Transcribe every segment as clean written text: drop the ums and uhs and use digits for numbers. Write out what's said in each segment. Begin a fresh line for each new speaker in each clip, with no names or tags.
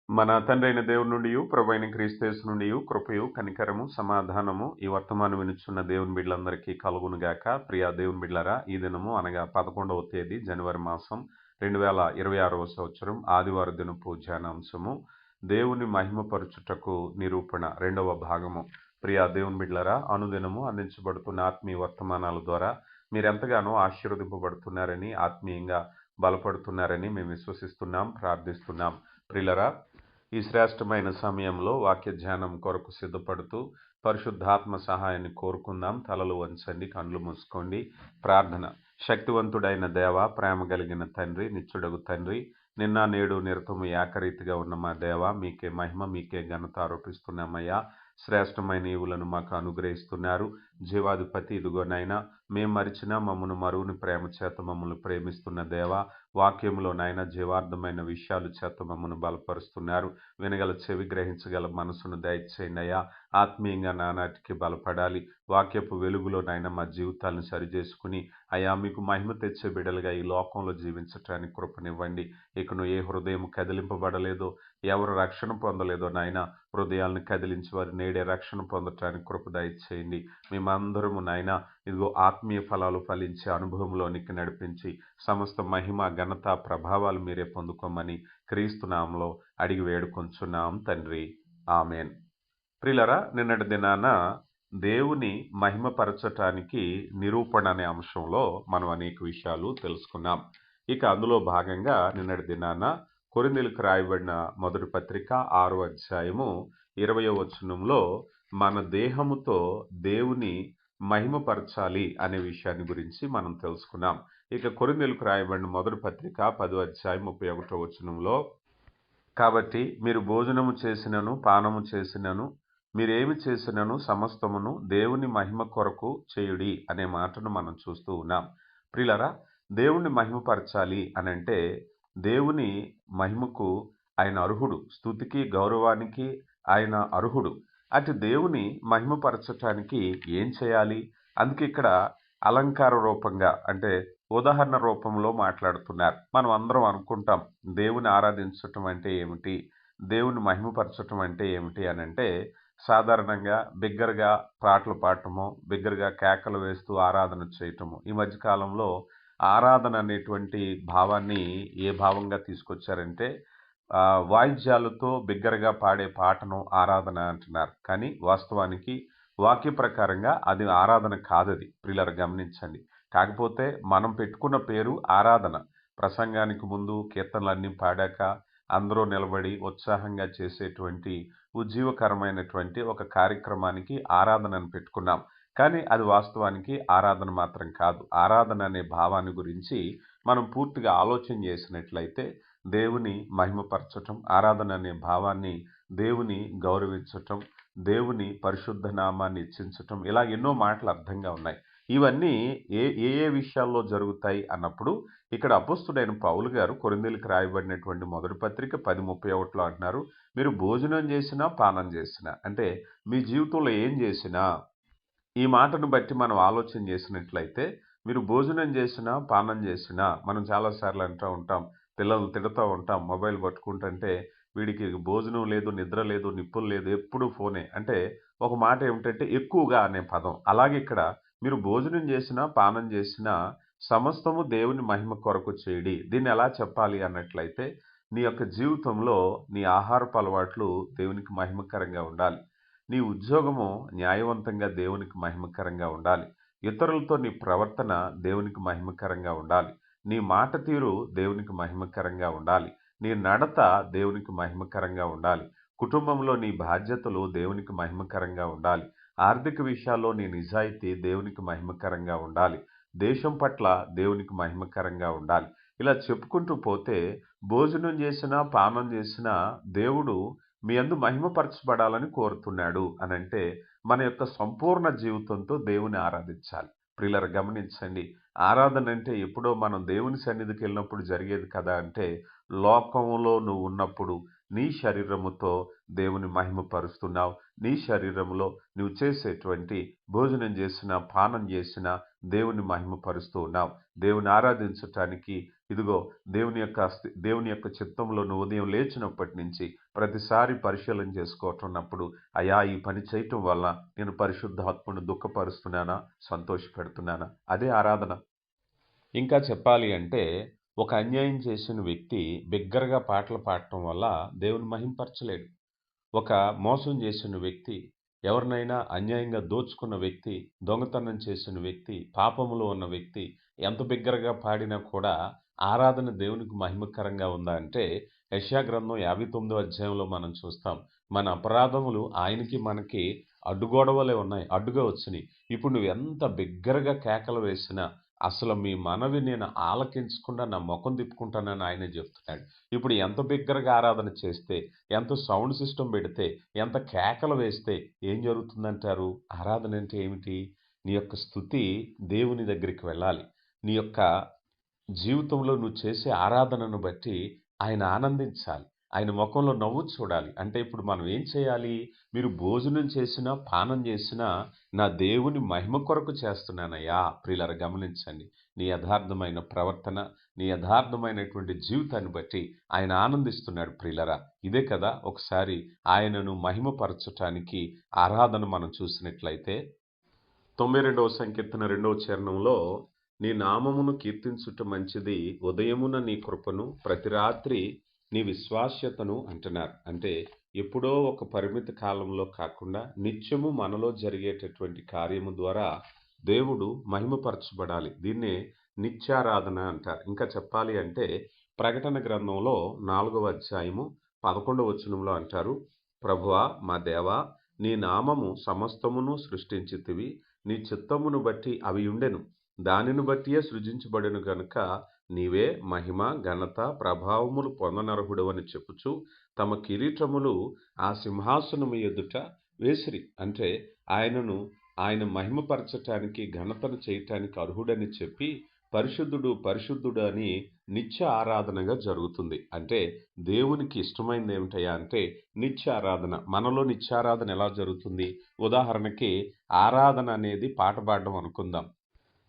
మన తండ్రైన దేవుని నుండియు, ప్రభువైన క్రీస్తు నుండియు కృపయు, కనికరము, సమాధానము ఈ వర్తమానం వినుచున్న దేవుని బిడ్డలందరికీ కలుగునుగాక. ప్రియ దేవుని బిడ్డలారా, ఈ దినము అనగా 11వ తేదీ జనవరి మాసం 2026వ సంవత్సరం ఆదివారం దినపు ధ్యానాంశము దేవుని మహిమపరచుటకు నిరూపణ 2వ భాగము. ప్రియ దేవుని బిడ్డలారా, అనుదినము అందించబడుతున్న ఆత్మీయ వర్తమానాల ద్వారా మీరెంతగానో ఆశీర్వదింపబడుతున్నారని, ఆత్మీయంగా బలపడుతున్నారని మేము విశ్వసిస్తున్నాం, ప్రార్థిస్తున్నాం. ప్రియులరా, ఈ శ్రేష్టమైన సమయంలో వాక్య ధ్యానం కొరకు సిద్ధపడుతూ పరిశుద్ధాత్మ సహాయాన్ని కోరుకుందాం. తలలు వంచండి, కళ్ళు మూసుకోండి. ప్రార్థన. శక్తివంతుడైన దేవ, ప్రేమ కలిగిన తండ్రి, నిత్యుడగు తండ్రి, నిన్న నేడు నిరతము ఏకరీతిగా ఉన్న మా దేవ, మీకే మహిమ, మీకే ఘనత ఆరోపిస్తున్నామయ్యా. శ్రేష్టమైన ఈవులను మాకు అనుగ్రహిస్తున్నారు. జీవాధిపతి, ఇదిగోనైనా మేము మరిచిన మమ్మను మరువుని ప్రేమ చేత మమ్మల్ని ప్రేమిస్తున్న దేవ, వాక్యంలో నాయన జీవార్థమైన విషయాలు చేత మమ్మను బలపరుస్తున్నారు. వినగల చెవి, గ్రహించగల మనసును దయచేయండి అయ్యా. ఆత్మీయంగా నానాటికి బలపడాలి. వాక్యపు వెలుగులో నాయన మా జీవితాలను సరిచేసుకుని అయ్యా మీకు మహిమ తెచ్చే బిడ్డలుగా ఈ లోకంలో జీవించటానికి కృపనివ్వండి. ఇకను ఏ హృదయం కదిలింపబడలేదో, ఎవరు రక్షణ పొందలేదో నాయన, హృదయాలను కదిలించి వారు నేడే రక్షణ పొందటానికి కృప దయచేయండి. మేమందరము నాయన ఇదిగో ఆత్మీయ ఫలాలు ఫలించే అనుభవంలోనికి నడిపించి సమస్త మహిమ, ఘనత, ప్రభావాలు మీరే పొందుకోమని క్రీస్తు నామములో అడిగి వేడుకొంచున్నాం తండ్రి. ఆమెన్. ప్రియులరా, నిన్నటి దినాన దేవుని మహిమపరచటానికి నిరూపణ అనే అంశంలో మనం అనేక విషయాలు తెలుసుకున్నాం. ఇక అందులో భాగంగా నిన్నటి దినాన కొరింథీయులకు రాయబడిన మొదటి పత్రిక 6వ అధ్యాయము 20వ వచనంలో మన దేహముతో దేవుని మహిమపరచాలి అనే విషయాన్ని గురించి మనం తెలుసుకున్నాం. ఇక కొరింథీయులకు రాయబడిన మొదటి పత్రిక 10వ అధ్యాయం 31వ వచనంలో, కాబట్టి మీరు భోజనము చేసినను పానము చేసినను మీరేమి చేసినను సమస్తమును దేవుని మహిమ కొరకు చేయుడి అనే మాటను మనం చూస్తూ ఉన్నాం. ప్రియులరా, దేవుణ్ణి మహిమపరచాలి అనంటే దేవుని మహిమకు ఆయన అర్హుడు, స్తుతికి గౌరవానికి ఆయన అర్హుడు. అటు దేవుని మహిమపరచటానికి ఏం చేయాలి? అందుకే ఇక్కడ అలంకార రూపంగా, అంటే ఉదాహరణ రూపంలో మాట్లాడుతున్నారు. మనం అందరం అనుకుంటాం, దేవుని ఆరాధించటం అంటే ఏమిటి, దేవుని మహిమపరచటం అంటే ఏమిటి అని అంటే, సాధారణంగా బిగ్గరగా పాటలు పాడటము, బిగ్గరగా కేకలు వేస్తూ ఆరాధన చేయటము. ఈ మధ్యకాలంలో ఆరాధన అనేటువంటి భావాన్ని ఏ భావంగా తీసుకొచ్చారంటే, వాయిద్యాలతో బిగ్గరగా పాడే పాటను ఆరాధన అంటున్నారు. కానీ వాస్తవానికి వాక్య ప్రకారంగా అది ఆరాధన కాదది. ప్రియులారా, గమనించండి. కాకపోతే మనం పెట్టుకున్న పేరు ఆరాధన. ప్రసంగానికి ముందు కీర్తనలన్నీ పాడాక అందరూ నిలబడి ఉత్సాహంగా చేసేటువంటి ఉజ్జీవకరమైనటువంటి ఒక కార్యక్రమానికి ఆరాధనను పెట్టుకున్నాం. కానీ అది వాస్తవానికి ఆరాధన మాత్రం కాదు. ఆరాధన అనే భావాన్ని గురించి మనం పూర్తిగా ఆలోచన చేసినట్లయితే, దేవుని మహిమపరచటం, ఆరాధన అనే భావాన్ని దేవుని గౌరవించటం, దేవుని పరిశుద్ధ నామాన్ని హెచ్చించటం, ఇలా ఎన్నో మాటలు అర్థంగా ఉన్నాయి. ఇవన్నీ ఏ ఏ విషయాల్లో జరుగుతాయి అన్నప్పుడు, ఇక్కడ అపోస్తుడైన పౌలు గారు కొరింథీయులకు రాయబడినటువంటి మొదటి పత్రిక 10:31లో అంటున్నారు, మీరు భోజనం చేసినా పానం చేసినా, అంటే మీ జీవితంలో ఏం చేసినా, ఈ మాటను బట్టి మనం ఆలోచన చేసినట్లయితే, మీరు భోజనం చేసినా పానం చేసినా, మనం చాలాసార్లు అంటూ ఉంటాం, పిల్లలు తిడుతూ ఉంటాం, మొబైల్ పట్టుకుంటుంటే వీడికి భోజనం లేదు, నిద్ర లేదు, నిప్పులు లేదు, ఎప్పుడు ఫోనే. అంటే ఒక మాట ఏమిటంటే ఎక్కువగా అనే పదం. అలాగే ఇక్కడ మీరు భోజనం చేసినా పానం చేసినా సమస్తము దేవుని మహిమ కొరకు చేయడి. దీన్ని ఎలా చెప్పాలి అన్నట్లయితే, నీ యొక్క జీవితంలో నీ ఆహారపు అలవాట్లు దేవునికి మహిమకరంగా ఉండాలి. నీ ఉద్యోగము న్యాయవంతంగా దేవునికి మహిమకరంగా ఉండాలి. ఇతరులతో నీ ప్రవర్తన దేవునికి మహిమకరంగా ఉండాలి. నీ మాట తీరు దేవునికి మహిమకరంగా ఉండాలి. నీ నడత దేవునికి మహిమకరంగా ఉండాలి. కుటుంబంలో నీ బాధ్యతలు దేవునికి మహిమకరంగా ఉండాలి. ఆర్థిక విషయాల్లో నీ నిజాయితీ దేవునికి మహిమకరంగా ఉండాలి. దేశం పట్ల దేవునికి మహిమకరంగా ఉండాలి. ఇలా చెప్పుకుంటూ పోతే, భోజనం చేసినా పానం చేసినా దేవుడు మీ యందు మహిమపరచబడాలని కోరుతున్నాడు అనంటే, మన యొక్క సంపూర్ణ జీవితంతో దేవుని ఆరాధించాలి. ప్రియులారా, గమనించండి. ఆరాధన అంటే ఎప్పుడో మనం దేవుని సన్నిధికి వెళ్ళినప్పుడు జరిగేది కదా అంటే, లోకంలో నువ్వు ఉన్నప్పుడు నీ శరీరముతో దేవుని మహిమపరుస్తున్నావు. నీ శరీరంలో నువ్వు చేసేటువంటి భోజనం చేసినా, పానం చేసినా, దేవుని మహిమపరుస్తూ ఉన్నావు. దేవుని ఆరాధించటానికి ఇదిగో దేవుని యొక్క చిత్తంలో నువ్వు ఉదయం లేచినప్పటి నుంచి ప్రతిసారి పరిశీలన చేసుకోవటున్నప్పుడు, అయా ఈ పని చేయటం వల్ల నేను పరిశుద్ధాత్మను దుఃఖపరుస్తున్నానా, సంతోషపెడుతున్నానా? అదే ఆరాధన. ఇంకా చెప్పాలి అంటే ఒక అన్యాయం చేసిన వ్యక్తి బిగ్గరగా పాటలు పాడటం వల్ల దేవుని మహింపరచలేడు. ఒక మోసం చేసిన వ్యక్తి, ఎవరినైనా అన్యాయంగా దోచుకున్న వ్యక్తి, దొంగతనం చేసిన వ్యక్తి, పాపములో ఉన్న వ్యక్తి ఎంత బిగ్గరగా పాడినా కూడా ఆరాధన దేవునికి మహిమకరంగా ఉందా అంటే యెషయా గ్రంథం 59వ అధ్యాయంలో మనం చూస్తాం. మన అపరాధములు ఆయనకి మనకి అడ్డుగోడవలే ఉన్నాయి, అడ్డుగా వచ్చినాయి. ఇప్పుడు నువ్వు ఎంత బిగ్గరగా కేకలు వేసినా అసలు మీ మనవి నేను ఆలకించకుండా నా ముఖం తిప్పుకుంటానని ఆయనే చెప్తున్నాడు. ఇప్పుడు ఎంత బిగ్గరగా ఆరాధన చేస్తే, ఎంత సౌండ్ సిస్టమ్ పెడితే, ఎంత కేకలు వేస్తే ఏం జరుగుతుందంటారు? ఆరాధన అంటే ఏమిటి? నీ యొక్క స్తుతి దేవుని దగ్గరికి వెళ్ళాలి. నీ యొక్క జీవితంలో నువ్వు చేసే ఆరాధనను బట్టి ఆయన ఆనందించాలి. ఆయన ముఖంలో నవ్వు చూడాలి. అంటే ఇప్పుడు మనం ఏం చేయాలి? మీరు భోజనం చేసినా, పానం చేసినా నా దేవుని మహిమ కొరకు చేస్తున్నానయ్యా. ప్రియులారా గమనించండి. నీ యథార్థమైన ప్రవర్తన, నీ యథార్థమైనటువంటి జీవితాన్ని బట్టి ఆయన ఆనందిస్తున్నాడు ప్రియులారా. ఇదే కదా ఒకసారి ఆయనను మహిమపరచటానికి ఆరాధన మనం చూసినట్లయితే 92వ సంకీర్తన 2వ చరణంలో నీ నామమును కీర్తించుట మంచిది, ఉదయమున నీ కృపను, ప్రతి రాత్రి నీ విశ్వాస్యతను అంటున్నారు. అంటే ఎప్పుడో ఒక పరిమిత కాలంలో కాకుండా నిత్యము మనలో జరిగేటటువంటి కార్యము ద్వారా దేవుడు మహిమపరచబడాలి. దీన్నే నిత్యారాధన అంటారు. ఇంకా చెప్పాలి అంటే ప్రకటన గ్రంథంలో 4వ అధ్యాయము 11వ వచనంలో అంటారు, ప్రభువా మా దేవా, నీ నామము సమస్తమును సృష్టించితివి, నీ చిత్తమును బట్టి అవి ఉండెను, దానిని బట్టియే సృజించబడెను గనుక నీవే మహిమ, ఘనత, ప్రభావములు పొందనర్హుడవని చెప్పుచు తమ కిరీటములు ఆ సింహాసనము ఎదుట వేసిరి. అంటే ఆయన మహిమపరచటానికి, ఘనతను చేయటానికి అర్హుడని చెప్పి పరిశుద్ధుడు పరిశుద్ధుడు అని నిత్య ఆరాధనగా జరుగుతుంది. అంటే దేవునికి ఇష్టమైనది ఏమిటయ్యా అంటే నిత్య ఆరాధన. మనలో నిత్యారాధన ఎలా జరుగుతుంది? ఉదాహరణకి ఆరాధన అనేది పాట పాడడం అనుకుందాం.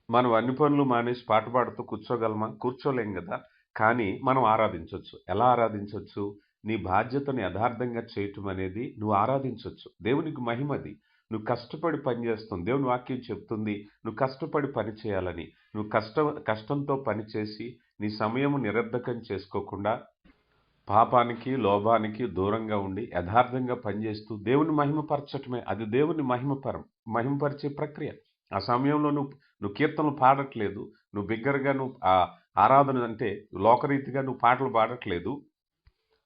మనం అన్ని పనులు మానేసి పాట పాడుతూ కూర్చోగలమా? కూర్చోలేం కదా. కానీ మనం ఆరాధించవచ్చు. ఎలా ఆరాధించవచ్చు? నీ బాధ్యతను యథార్థంగా చేయటం అనేది నువ్వు ఆరాధించవచ్చు. దేవునికి మహిమది. నువ్వు కష్టపడి పని చేస్తావు. దేవుని వాక్యం చెప్తుంది నువ్వు కష్టపడి పని చేయాలని. నువ్వు కష్టంతో పని చేసి నీ సమయము నిరర్ధకం చేసుకోకుండా పాపానికి, లోభానికి దూరంగా ఉండి యథార్థంగా పనిచేస్తూ దేవుని మహిమపరచటమే. అది దేవుని మహిమపరిచే ప్రక్రియ. ఆ సమయంలో నువ్వు కీర్తనలు పాడట్లేదు. నువ్వు బిగ్గరగా ఆరాధన అంటే లోకరీతిగా నువ్వు పాటలు పాడట్లేదు.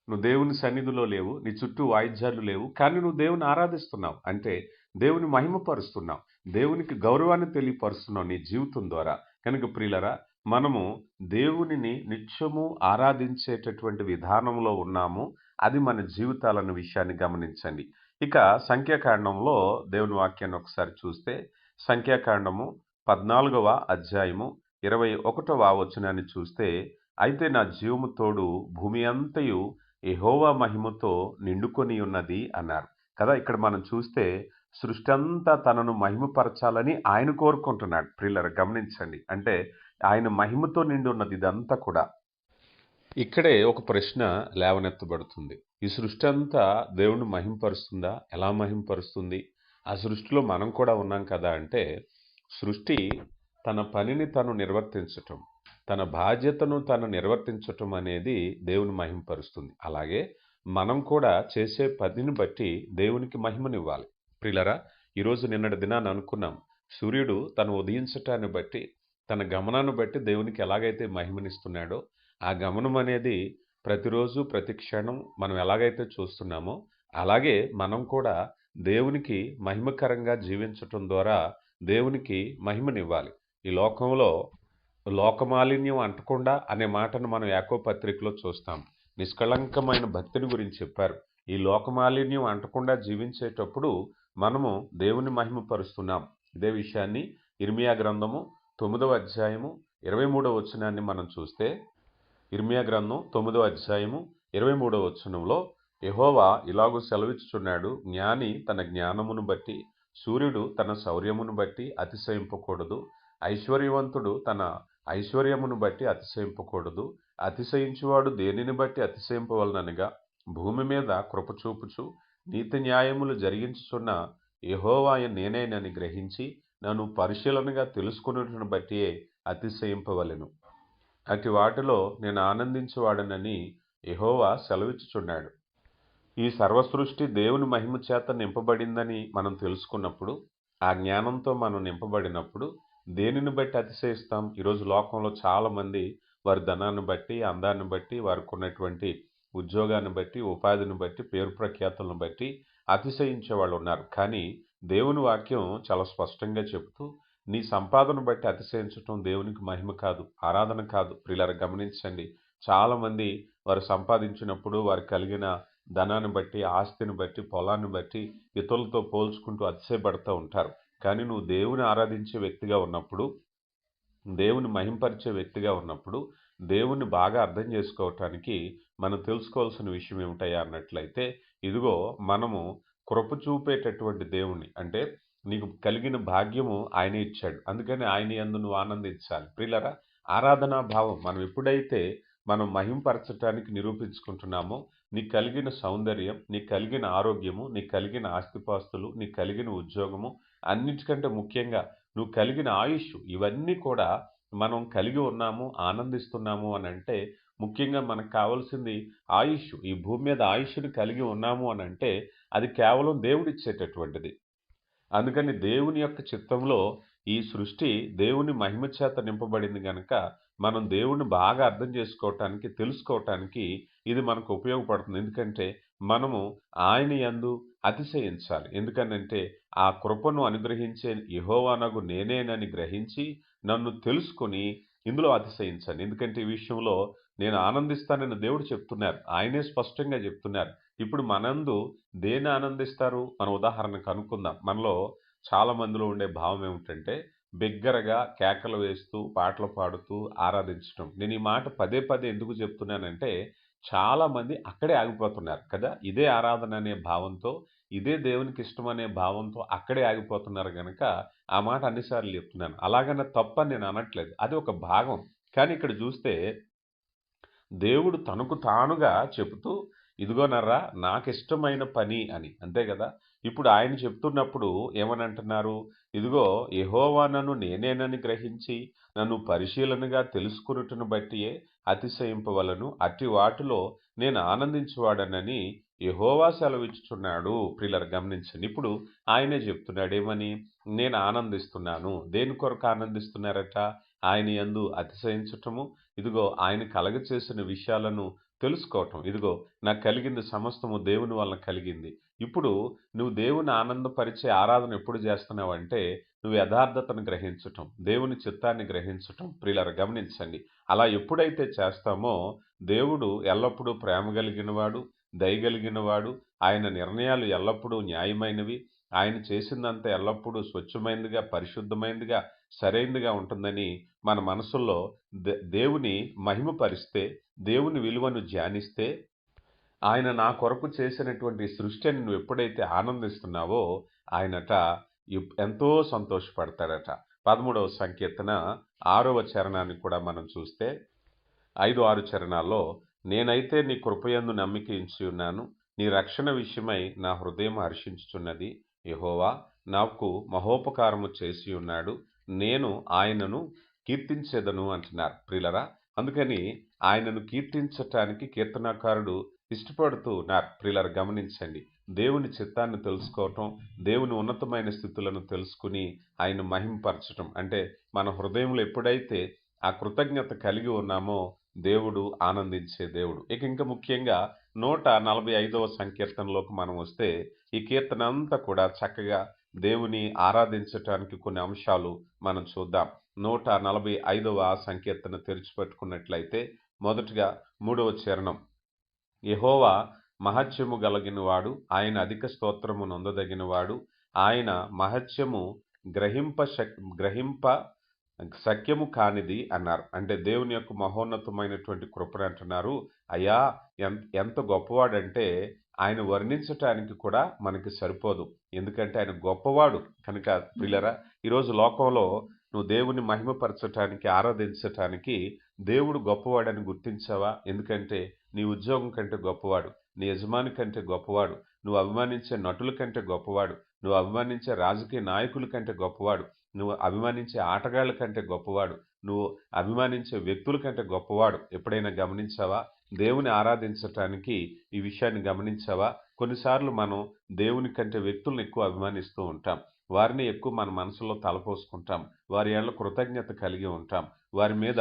నువ్వు దేవుని సన్నిధిలో లేవు. నీ చుట్టూ వాయిద్యాలు లేవు. కానీ నువ్వు దేవుని ఆరాధిస్తున్నావు. అంటే దేవుని మహిమపరుస్తున్నావు. దేవునికి గౌరవాన్ని తెలియపరుస్తున్నావు నీ జీవితం ద్వారా. కనుక ప్రియులరా, మనము దేవునిని నిత్యము ఆరాధించేటటువంటి విధానంలో ఉన్నాము. అది మన జీవితాలన్న విషయాన్ని గమనించండి. ఇక సంఖ్యాకాండంలో దేవుని వాక్యాన్ని ఒకసారి చూస్తే సంఖ్యాకాండము 14వ అధ్యాయము 21వ వచనాన్ని చూస్తే, అయితే నా జీవము తోడు భూమి అంతయు యెహోవా మహిమతో నిండుకొని ఉన్నది అన్నారు కదా. ఇక్కడ మనం చూస్తే సృష్టి అంతా తనను మహిమపరచాలని ఆయన కోరుకుంటున్నాడు. ప్రియులారా గమనించండి. అంటే ఆయన మహిమతో నిండి ఉన్నది ఇదంతా కూడా. ఇక్కడే ఒక ప్రశ్న లేవనెత్తబడుతుంది. ఈ సృష్టి అంతా దేవుణ్ణి మహిమపరుస్తుందా? ఎలా మహిమపరుస్తుంది? ఆ సృష్టిలో మనం కూడా ఉన్నాం కదా అంటే, సృష్టి తన పనిని తను నిర్వర్తించటం, తన బాధ్యతను తను నిర్వర్తించటం అనేది దేవుని మహిమపరుస్తుంది. అలాగే మనం కూడా చేసే పనిని బట్టి దేవునికి మహిమనివ్వాలి. ప్రియులరా, ఈరోజు నిన్నటి దినాన్ని అనుకున్నాం, సూర్యుడు తను ఉదయించటాన్ని బట్టి, తన గమనాన్ని బట్టి దేవునికి ఎలాగైతే మహిమనిస్తున్నాడో, ఆ గమనం అనేది ప్రతిరోజు ప్రతి క్షణం మనం ఎలాగైతే చూస్తున్నామో, అలాగే మనం కూడా దేవునికి మహిమకరంగా జీవించటం ద్వారా దేవునికి మహిమనివ్వాలి. ఈ లోకంలో లోకమాలిన్యం అంటకుండా అనే మాటను మనం యాకోబు పత్రికలో చూస్తాం. నిష్కళంకమైన భక్తిని గురించి చెప్పారు. ఈ లోకమాలిన్యం అంటకుండా జీవించేటప్పుడు మనము దేవుని మహిమపరుస్తున్నాం. ఇదే విషయాన్ని ఇర్మియా గ్రంథము 9వ అధ్యాయము 23వ వచనాన్ని మనం చూస్తే, ఇర్మియా గ్రంథం 9వ అధ్యాయము 23వ వచనంలో యెహోవా ఇలాగూ సెలవిచ్చుచున్నాడు, జ్ఞాని తన జ్ఞానమును బట్టి, సూర్యుడు తన శౌర్యమును బట్టి అతిశయింపకూడదు. ఐశ్వర్యవంతుడు తన ఐశ్వర్యమును బట్టి అతిశయింపకూడదు. అతిశయించువాడు దేనిని బట్టి అతిశయింపవలననగా భూమి మీద కృప చూపుచు నీతి న్యాయములు జరిగించుచున్న యెహోవాయ నేనేనని గ్రహించి నన్ను పరిశీలనగా తెలుసుకొనుటను బట్టియే అతిశయింపవలెను. అట్టి వాటిలో నేను ఆనందించువాడనని యెహోవా సెలవిచ్చుచున్నాడు. ఈ సర్వసృష్టి దేవుని మహిమ చేత నింపబడిందని మనం తెలుసుకున్నప్పుడు, ఆ జ్ఞానంతో మనం నింపబడినప్పుడు దేనిని బట్టి అతిశయిస్తాం? ఈరోజు లోకంలో చాలామంది వారి ధనాన్ని బట్టి, అందాన్ని బట్టి, వారికున్నటువంటి ఉద్యోగాన్ని బట్టి, ఉపాధిని బట్టి, పేరు ప్రఖ్యాతులను బట్టి అతిశయించే వాళ్ళు ఉన్నారు. కానీ దేవుని వాక్యం చాలా స్పష్టంగా చెబుతూ, నీ సంపాదన బట్టి అతిశయించటం దేవునికి మహిమ కాదు, ఆరాధన కాదు. ప్రియులారా గమనించండి. చాలామంది వారు సంపాదించినప్పుడు వారికి కలిగిన ధనాన్ని బట్టి, ఆస్తిని బట్టి, పొలాన్ని బట్టి ఇతరులతో పోల్చుకుంటూ అతిశయపడుతూ ఉంటారు. కానీ నువ్వు దేవుని ఆరాధించే వ్యక్తిగా ఉన్నప్పుడు, దేవుని మహింపరిచే వ్యక్తిగా ఉన్నప్పుడు, దేవుణ్ణి బాగా అర్థం చేసుకోవటానికి మనం తెలుసుకోవాల్సిన విషయం ఏమిటయ్యా అన్నట్లయితే, ఇదిగో మనము కృప చూపేటటువంటి దేవుణ్ణి, అంటే నీకు కలిగిన భాగ్యము ఆయనే ఇచ్చాడు. అందుకని ఆయన యందు నువ్వు ఆనందించాలి. ప్రియులారా, ఆరాధనా భావం మనం ఎప్పుడైతే మనం మహింపరచటానికి నిరూపించుకుంటున్నామో, నీకు కలిగిన సౌందర్యం, నీకు కలిగిన ఆరోగ్యము, నీకు కలిగిన ఆస్తిపాస్తులు, నీకు కలిగిన ఉద్యోగము, అన్నిటికంటే ముఖ్యంగా నువ్వు కలిగిన ఆయుష్, ఇవన్నీ కూడా మనం కలిగి ఉన్నాము, ఆనందిస్తున్నాము అని అంటే, ముఖ్యంగా మనకు కావాల్సింది ఆయుష్. ఈ భూమి మీద ఆయుష్ని కలిగి ఉన్నాము అని అంటే అది కేవలం దేవుడిచ్చేటటువంటిది. అందుకని దేవుని యొక్క చిత్తంలో ఈ సృష్టి దేవుని మహిమ చేత నింపబడింది గనక మనం దేవుణ్ణి బాగా అర్థం చేసుకోవటానికి, తెలుసుకోవటానికి ఇది మనకు ఉపయోగపడుతుంది. ఎందుకంటే మనము ఆయన యందు అతిశయించాలి. ఎందుకనంటే ఆ కృపను అనుగ్రహించే యెహోవానగు నేనేనని గ్రహించి నన్ను తెలుసుకొని ఇందులో అతిశయించాలి. ఎందుకంటే ఈ విషయంలో నేను ఆనందిస్తానని దేవుడు చెప్తున్నారు. ఆయనే స్పష్టంగా చెప్తున్నారు. ఇప్పుడు మనందు దేన్ని ఆనందిస్తారు? మన ఉదాహరణకు అనుకుందాం. మనలో చాలా మందిలో ఉండే భావం ఏమిటంటే, బిగ్గరగా కేకలు వేస్తూ, పాటలు పాడుతూ ఆరాధించటం. నేను ఈ మాట పదే పదే ఎందుకు చెప్తున్నానంటే, చాలామంది అక్కడే ఆగిపోతున్నారు కదా! ఇదే ఆరాధన అనే భావంతో, ఇదే దేవునికి ఇష్టమనే భావంతో అక్కడే ఆగిపోతున్నారు గనక, ఆ మాట అన్ని సార్లు చెప్తున్నాను. అలాగన్న తప్పని నేను అనట్లేదు. అది ఒక భాగం. కానీ ఇక్కడ చూస్తే దేవుడు తనకు తానుగా చెబుతూ, ఇదిగోనర్రా నాకిష్టమైన పని అని. అంతే గదా! ఇప్పుడు ఆయన చెప్తున్నప్పుడు ఏమని అంటున్నారు? ఇదిగో యెహోవా నన్ను నేనేనని గ్రహించి, నన్ను పరిశీలనగా తెలుసుకొనుటను బట్టియే అతిశయింపవలెను. అట్టి వాటిలో నేను ఆనందించువాడనని యెహోవా సెలవిచ్చుచున్నాడు. ప్రియులారా గమనించండి. ఇప్పుడు ఆయనే చెప్తున్నాడు ఏమని? నేను ఆనందిస్తున్నాను. దేని కొరకు ఆనందిస్తున్నారట? ఆయన యందు అతిశయించటము, ఇదిగో ఆయన కలగచేసిన విషయాలను తెలుసుకోవటం. ఇదిగో నాకు కలిగింది సమస్తము దేవుని వలన కలిగింది. ఇప్పుడు నువ్వు దేవుని ఆనందపరిచే ఆరాధన ఎప్పుడు చేస్తున్నావంటే, నువ్వు యథార్థతను గ్రహించటం, దేవుని చిత్తాన్ని గ్రహించటం. ప్రియులారా గమనించండి. అలా ఎప్పుడైతే చేస్తామో దేవుడు ఎల్లప్పుడూ ప్రేమ కలిగినవాడు, దయ కలిగినవాడు. ఆయన నిర్ణయాలు ఎల్లప్పుడూ న్యాయమైనవి. ఆయన చేసిందంతా ఎల్లప్పుడూ స్వచ్ఛమైనదిగా, పరిశుద్ధమైనదిగా, సరైనదిగా ఉంటుందని మన మనసుల్లో దేవుని మహిమపరిస్తే, దేవుని విలువను ధ్యానిస్తే, ఆయన నా కొరకు చేసినటువంటి సృష్టిని నువ్వు ఎప్పుడైతే ఆనందిస్తున్నావో ఆయనట ఎంతో సంతోషపడతాడట. 13వ సంకీర్తన 6వ చరణాన్ని కూడా మనం చూస్తే 5, 6 చరణాల్లో, నేనైతే నీ కృపయందు నమ్మిక ఉంచి ఉన్నాను. నీ రక్షణ విషయమై నా హృదయం హర్షించుచున్నది. యెహోవా నాకు మహోపకారము చేసి ఉన్నాడు. నేను ఆయనను కీర్తించెదను అంటున్నారు ప్రియులరా. అందుకని ఆయనను కీర్తించటానికి కీర్తనాకారుడు ఇష్టపడుతూ ఉన్నారు. ప్రియులరా గమనించండి. దేవుని చిత్తాన్ని తెలుసుకోవటం, దేవుని ఉన్నతమైన స్థితులను తెలుసుకుని ఆయన మహింపరచటం. అంటే మన హృదయంలో ఎప్పుడైతే ఆ కృతజ్ఞత కలిగి ఉన్నామో దేవుడు ఆనందించే దేవుడు. ఇంకా ముఖ్యంగా 145వ సంకీర్తనలోకి మనం వస్తే, ఈ కీర్తన అంతా కూడా చక్కగా దేవుని ఆరాధించటానికి కొన్ని అంశాలు మనం చూద్దాం. 145వ సంకీర్తన తెరిచిపెట్టుకున్నట్లయితే మొదటగా 3వ చరణం, యెహోవా మహత్యము గలిగినవాడు, ఆయన అధిక స్తోత్రము నొందదగినవాడు, ఆయన మహత్యము గ్రహింప సఖ్యము కానిది అన్నారు. అంటే దేవుని యొక్క మహోన్నతమైనటువంటి కృపను అంటున్నారు. అయ్యా ఎంత గొప్పవాడంటే ఆయన వర్ణించటానికి కూడా మనకి సరిపోదు. ఎందుకంటే ఆయన గొప్పవాడు కనుక. ప్రియులరా, ఈరోజు లోకంలో నువ్వు దేవుని మహిమపరచటానికి, ఆరాధించటానికి దేవుడు గొప్పవాడని గుర్తించావా? ఎందుకంటే నీ ఉద్యోగం కంటే గొప్పవాడు, నీ యజమాని కంటే గొప్పవాడు, నువ్వు అభిమానించే నటుల కంటే గొప్పవాడు, నువ్వు అభిమానించే రాజకీయ నాయకుల కంటే గొప్పవాడు, నువ్వు అభిమానించే ఆటగాళ్ళ కంటే గొప్పవాడు, నువ్వు అభిమానించే వ్యక్తుల కంటే గొప్పవాడు. ఎప్పుడైనా గమనించావా? దేవుని ఆరాధించటానికి ఈ విషయాన్ని గమనించావా? కొన్నిసార్లు మనం దేవుని కంటే వ్యక్తులను ఎక్కువ అభిమానిస్తూ ఉంటాం. వారిని ఎక్కువ మన మనసులో తలపోసుకుంటాం. వారి ఏళ్ళ కృతజ్ఞత కలిగి ఉంటాం. వారి మీద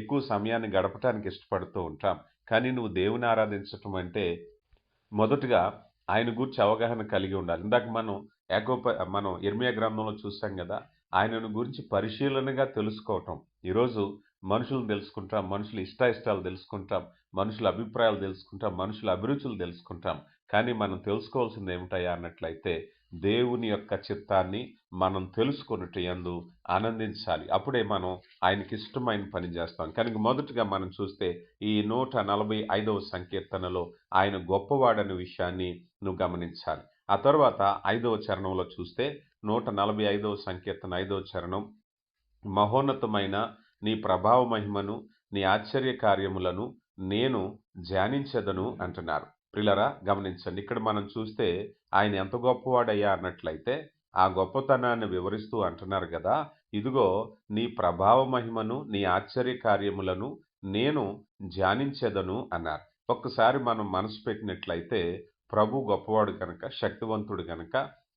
ఎక్కువ సమయాన్ని గడపటానికి ఇష్టపడుతూ ఉంటాం. కానీ నువ్వు దేవుని ఆరాధించటం అంటే మొదటగా ఆయన గూర్చి అవగాహన కలిగి ఉండాలి. ఇందాక మనం ఇర్మియా గ్రంథంలో చూసాం కదా! ఆయనను గురించి పరిశీలనగా తెలుసుకోవటం. ఈరోజు మనుషులను తెలుసుకుంటాం, మనుషుల ఇష్టాయిష్టాలు తెలుసుకుంటాం, మనుషుల అభిప్రాయాలు తెలుసుకుంటాం, మనుషుల అభిరుచులు తెలుసుకుంటాం. కానీ మనం తెలుసుకోవాల్సింది ఏమిటయ్యా అన్నట్లయితే, దేవుని యొక్క చిత్తాన్ని మనం తెలుసుకొనుట యందు ఆనందించాలి. అప్పుడే మనం ఆయనకి ఇష్టమైన పని చేస్తాం. కనుక మొదటగా మనం చూస్తే ఈ 145వ సంకీర్తనలో ఆయన గొప్పవాడనే విషయాన్ని నువ్వు గమనించాలి. ఆ తర్వాత 5వ చరణంలో చూస్తే 145వ సంకీర్తన 5వ చరణం, మహోన్నతమైన నీ ప్రభావ మహిమను, నీ ఆశ్చర్య కార్యములను నేను ధ్యానించెదను అంటున్నారు. ప్రియులారా గమనించండి. ఇక్కడ మనం చూస్తే ఆయన ఎంత గొప్పవాడయ్యా అన్నట్లయితే ఆ గొప్పతనాన్ని వివరిస్తూ అంటున్నారు కదా! ఇదిగో నీ ప్రభావ మహిమను, నీ ఆశ్చర్య కార్యములను నేను ధ్యానించెదను అన్నారు. ఒక్కసారి మనం మనసు పెట్టినట్లయితే ప్రభు గొప్పవాడు గనక, శక్తివంతుడు గనక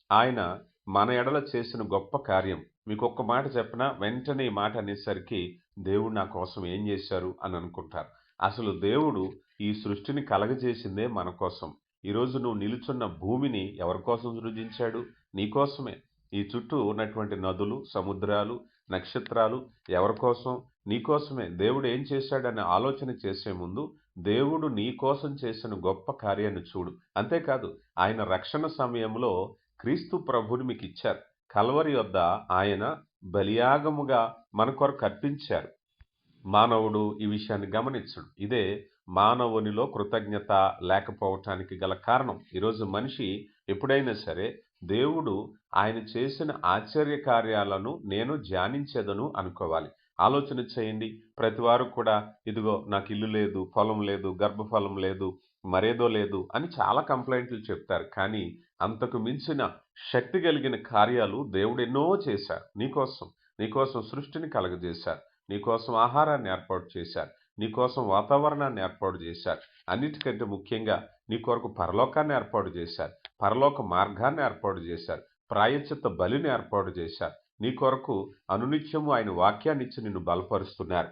ఆయన మన ఎడల చేసిన గొప్ప కార్యం మీకొక్క మాట చెప్పనా? వెంటనే ఈ మాట అనేసరికి దేవుడు నా కోసం ఏం చేశారు అని అనుకుంటారు. అసలు దేవుడు ఈ సృష్టిని కలగజేసిందే మన కోసం. ఈరోజు నువ్వు నిలుచున్న భూమిని ఎవరి కోసం సృజించాడు? నీ కోసమే. ఈ చుట్టూ ఉన్నటువంటి నదులు, సముద్రాలు, నక్షత్రాలు ఎవరి కోసం? నీ కోసమే. దేవుడు ఏం చేశాడనే ఆలోచన చేసే ముందు దేవుడు నీ కోసం చేసిన గొప్ప కార్యాన్ని చూడు. అంతేకాదు ఆయన రక్షణ సమయంలో క్రీస్తు ప్రభువుని మీకిచ్చారు. కల్వరి యొద్ద ఆయన బలియాగముగా మన కొరకు అర్పించారు. మానవుడు ఈ విషయాన్ని గమనించడు. ఇదే మానవునిలో కృతజ్ఞత లేకపోవటానికి గల కారణం. ఈరోజు మనిషి ఎప్పుడైనా సరే దేవుడు ఆయన చేసిన ఆశ్చర్య కార్యాలను నేను ధ్యానించెదను అనుకోవాలి. ఆలోచన చేయండి. ప్రతివారు కూడా ఇదిగో నాకు ఇల్లు లేదు, పొలం లేదు, గర్భఫలం లేదు, మరేదో లేదు అని చాలా కంప్లైంట్లు చెప్తారు. కానీ అంతకు మించిన శక్తి కలిగిన కార్యాలు దేవుడు ఎన్నో చేశారు. నీకోసం సృష్టిని కలగజేశారు. నీకోసం ఆహారాన్ని ఏర్పాటు చేశారు. నీకోసం వాతావరణాన్ని ఏర్పాటు చేశారు. అన్నిటికంటే ముఖ్యంగా నీ కొరకు పరలోకాన్ని ఏర్పాటు చేశారు. పరలోక మార్గాన్ని ఏర్పాటు చేశారు. ప్రాయశ్చిత్త బలిని ఏర్పాటు చేశారు. నీ కొరకు అనునిత్యము ఆయన వాక్యాన్ని ఇచ్చి నిన్ను బలపరుస్తున్నారు.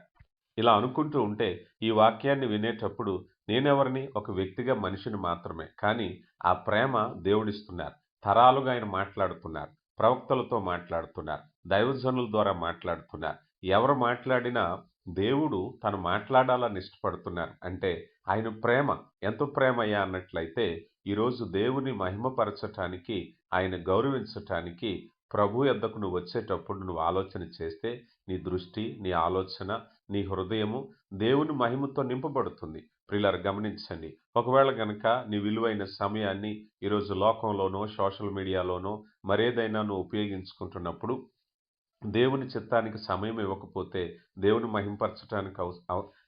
ఇలా అనుకుంటూ ఉంటే ఈ వాక్యాన్ని వినేటప్పుడు నేనెవరిని? ఒక వ్యక్తిగా మనిషిని మాత్రమే. కానీ ఆ ప్రేమ దేవుడిస్తున్నారు. తరాలుగా ఆయన మాట్లాడుతున్నారు. ప్రవక్తలతో మాట్లాడుతున్నారు. దైవజనుల ద్వారా మాట్లాడుతున్నారు. ఎవరు మాట్లాడినా దేవుడు తను మాట్లాడాలని ఇష్టపడుతున్నారు. అంటే ఆయన ప్రేమ ఎంత ప్రేమయ్యా అన్నట్లయితే ఈరోజు దేవుని మహిమపరచటానికి, ఆయన గౌరవించటానికి ప్రభు యొద్దకు నువ్వు వచ్చేటప్పుడు నువ్వు ఆలోచన చేస్తే నీ దృష్టి, నీ ఆలోచన, నీ హృదయము దేవుని మహిమతో నింపబడుతుంది. ప్రియులారా గమనించండి. ఒకవేళ గనక నీ విలువైన సమయాన్ని ఈరోజు లోకంలోనో, సోషల్ మీడియాలోనో మరేదైనా నువ్వు ఉపయోగించుకుంటున్నప్పుడు దేవుని చిత్తానికి సమయం ఇవ్వకపోతే దేవుని మహింపరచడానికి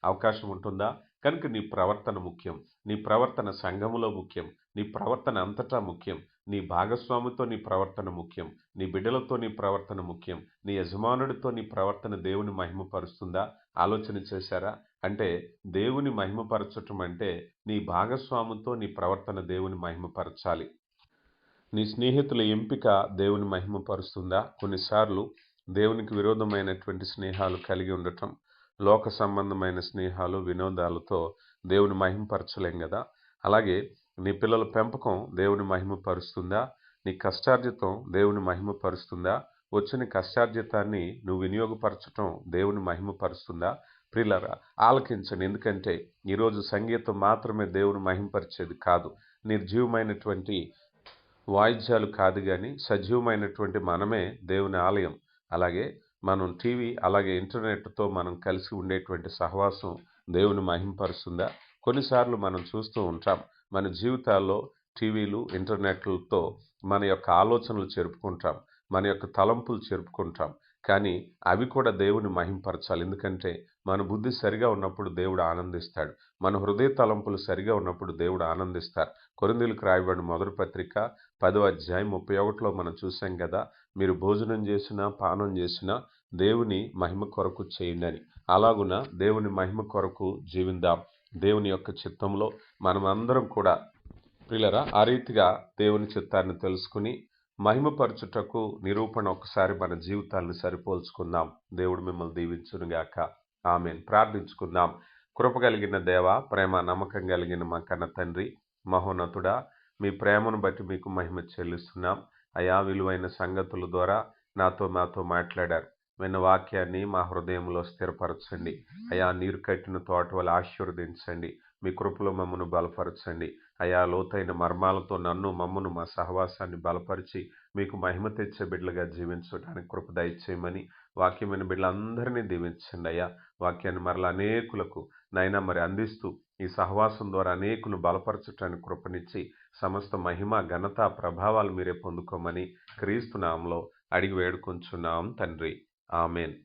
అవకాశం ఉంటుందా? కనుక నీ ప్రవర్తన ముఖ్యం. నీ ప్రవర్తన సంఘములో ముఖ్యం. నీ ప్రవర్తన అంతటా ముఖ్యం. నీ భాగస్వామితో నీ ప్రవర్తన ముఖ్యం. నీ బిడ్డలతో నీ ప్రవర్తన ముఖ్యం. నీ యజమానుడితో నీ ప్రవర్తన దేవుని మహిమపరుస్తుందా? ఆలోచన చేశారా? అంటే దేవుని మహిమపరచటం అంటే నీ భాగస్వామితో నీ ప్రవర్తన దేవుని మహిమపరచాలి. నీ స్నేహితుల ఎంపిక దేవుని మహిమపరుస్తుందా? కొన్నిసార్లు దేవునికి విరోధమైనటువంటి స్నేహాలు కలిగి ఉండటం, లోక సంబంధమైన స్నేహాలు, వినోదాలతో దేవుని మహిమపరచలేం కదా! అలాగే నీ పిల్లల పెంపకం దేవుని మహిమపరుస్తుందా? నీ కష్టార్జితం దేవుని మహిమపరుస్తుందా? వచ్చిన కష్టార్జితాన్ని నువ్వు వినియోగపరచటం దేవుని మహిమపరుస్తుందా? ప్రియులారా ఆలకించండి. ఎందుకంటే ఈరోజు సంగీతం మాత్రమే దేవుని మహిమపరిచేది కాదు. నిర్జీవమైనటువంటి వాయిద్యాలు కాదు కానీ సజీవమైనటువంటి మనమే దేవుని ఆలయం. అలాగే మనం టీవీ, అలాగే ఇంటర్నెట్తో మనం కలిసి ఉండేటువంటి సహవాసం దేవుని మహిమపరుస్తుందా? కొన్నిసార్లు మనం చూస్తూ ఉంటాం. మన జీవితాల్లో టీవీలు, ఇంటర్నెట్లతో మన యొక్క ఆలోచనలు చెరుపుకుంటాం. మన యొక్క తలంపులు చెరుపుకుంటాం. కానీ అవి కూడా దేవుని మహింపరచాలి. ఎందుకంటే మన బుద్ధి సరిగా ఉన్నప్పుడు దేవుడు ఆనందిస్తాడు. మన హృదయ తలంపులు సరిగా ఉన్నప్పుడు దేవుడు ఆనందిస్తారు. కొరింథీయులకు రాయబడిన మొదటి పత్రిక 10వ అధ్యాయం 31లో మనం చూసాం కదా, మీరు భోజనం చేసినా పానం చేసినా దేవుని మహిమ కొరకు చేయండి అని. అలాగున దేవుని మహిమ కొరకు జీవిందాం. దేవుని యొక్క చిత్తంలో మనమందరం కూడా ప్రియులరా ఆ రీతిగా దేవుని చిత్తాన్ని తెలుసుకుని మహిమపరచుటకు నిరూపణ ఒకసారి మన జీవితాలను సరిపోల్చుకుందాం. దేవుడు మిమ్మల్ని దీవించునుగాక. ఆమేన్. ప్రార్థించుకుందాం. కృప కలిగిన దేవ, ప్రేమ నమ్మకం కలిగిన మా కన్న తండ్రి, మహోన్నతుడా, మీ ప్రేమను బట్టి మీకు మహిమ చెల్లిస్తున్నాం. అయా, విలువైన సంగతుల ద్వారా మాతో మాట్లాడారు. విన్న వాక్యాన్ని మా హృదయంలో స్థిరపరచండి. అయా, నీరు కట్టిన తోట వల్ల ఆశీర్వదించండి. మీ కృపలో మమ్మను బలపరచండి. అయా, లోతైన మర్మాలతో మమ్మను మా సహవాసాన్ని బలపరిచి మీకు మహిమ తెచ్చే బిడ్డలుగా జీవించడానికి కృప దయచేయమని వాక్యమైన బిడ్డలందరినీ దీవించండి. అయ్యా, వాక్యాన్ని మరలా అనేకులకు నైనా మరి అందిస్తూ ఈ సహవాసం ద్వారా అనేకులు బలపరచటానికి కృపనిచ్చి సమస్త మహిమ ఘనత ప్రభావాలు మీరే పొందుకోమని క్రీస్తు నామములో అడిగి వేడుకొంచున్నాం తండ్రి. ఆమెన్.